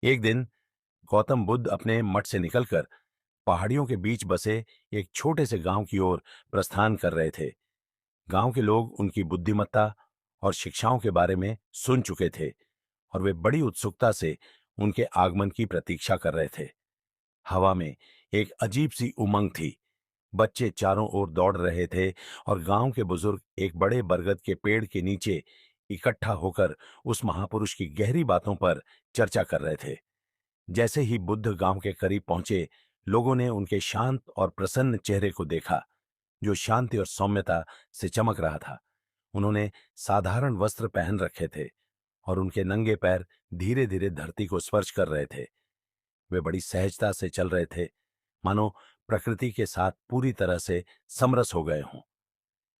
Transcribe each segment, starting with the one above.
एक दिन गौतम बुद्ध अपने मठ से निकलकर पहाड़ियों के बीच बसे एक छोटे से गांव की ओर प्रस्थान कर रहे थे। गांव के लोग उनकी बुद्धिमत्ता और शिक्षाओं के बारे में सुन चुके थे और वे बड़ी उत्सुकता से उनके आगमन की प्रतीक्षा कर रहे थे। हवा में एक अजीब सी उमंग थी। बच्चे चारों ओर दौड़ रहे थे और गांव के बुजुर्ग एक बड़े बरगद के पेड़ के नीचे इकट्ठा होकर उस महापुरुष की गहरी बातों पर चर्चा कर रहे थे। जैसे ही बुद्ध गांव के करीब पहुंचे, लोगों ने उनके शांत और प्रसन्न चेहरे को देखा, जो शांति और सौम्यता से चमक रहा था। उन्होंने साधारण वस्त्र पहन रखे थे और उनके नंगे पैर धीरे धीरे धरती को स्पर्श कर रहे थे। वे बड़ी सहजता से चल रहे थे, मानो प्रकृति के साथ पूरी तरह से समरस हो गए हों।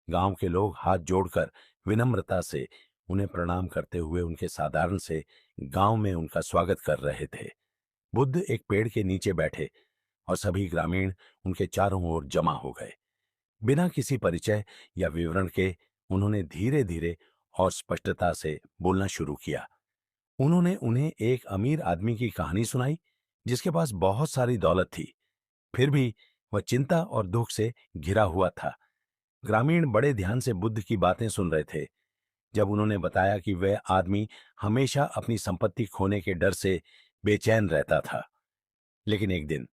गांव के लोग हाथ जोड़कर विनम्रता से उन्हें प्रणाम करते हुए उनके साधारण से गांव में उनका स्वागत कर रहे थे। बुद्ध एक पेड़ के नीचे बैठे और सभी ग्रामीण उनके चारों ओर जमा हो गए। बिना किसी परिचय या विवरण के उन्होंने धीरे धीरे और स्पष्टता से बोलना शुरू किया। उन्होंने उन्हें एक अमीर आदमी की कहानी सुनाई, जिसके पास बहुत सारी दौलत थी, फिर भी वह चिंता और दुख से घिरा हुआ था। ग्रामीण बड़े ध्यान से बुद्ध की बातें सुन रहे थे। जब उन्होंने बताया कि वह आदमी हमेशा अपनी संपत्ति खोने के डर से बेचैन रहता था, लेकिन एक दिन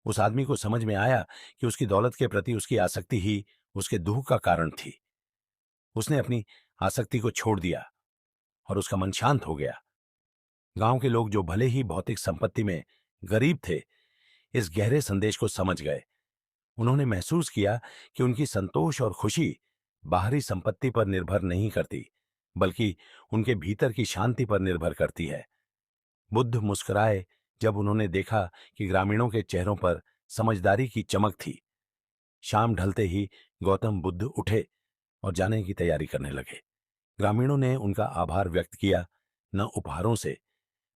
उस आदमी को समझ में आया कि उसकी दौलत के प्रति उसकी आसक्ति ही उसके दुख का कारण थी। उसने अपनी आसक्ति को छोड़ दिया और उसका मन शांत हो गया। गांव के लोग, जो भले ही भौतिक संपत्ति में गरीब थे, इस गहरे संदेश को समझ गए। उन्होंने महसूस किया कि उनकी संतोष और खुशी बाहरी संपत्ति पर निर्भर नहीं करती, बल्कि उनके भीतर की शांति पर निर्भर करती है। बुद्ध मुस्कुराए जब उन्होंने देखा कि ग्रामीणों के चेहरों पर समझदारी की चमक थी। शाम ढलते ही गौतम बुद्ध उठे और जाने की तैयारी करने लगे। ग्रामीणों ने उनका आभार व्यक्त किया, न उपहारों से,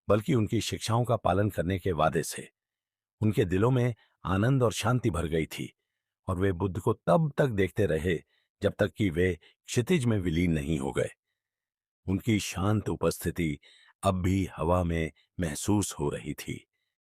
बल्कि उनकी शिक्षाओं का पालन करने के वादे से। उनके दिलों में आनंद और शांति भर गई थी और वे बुद्ध को तब तक देखते रहे जब तक कि वे क्षितिज में विलीन नहीं हो गए। उनकी शांत उपस्थिति अब भी हवा में महसूस हो रही थी।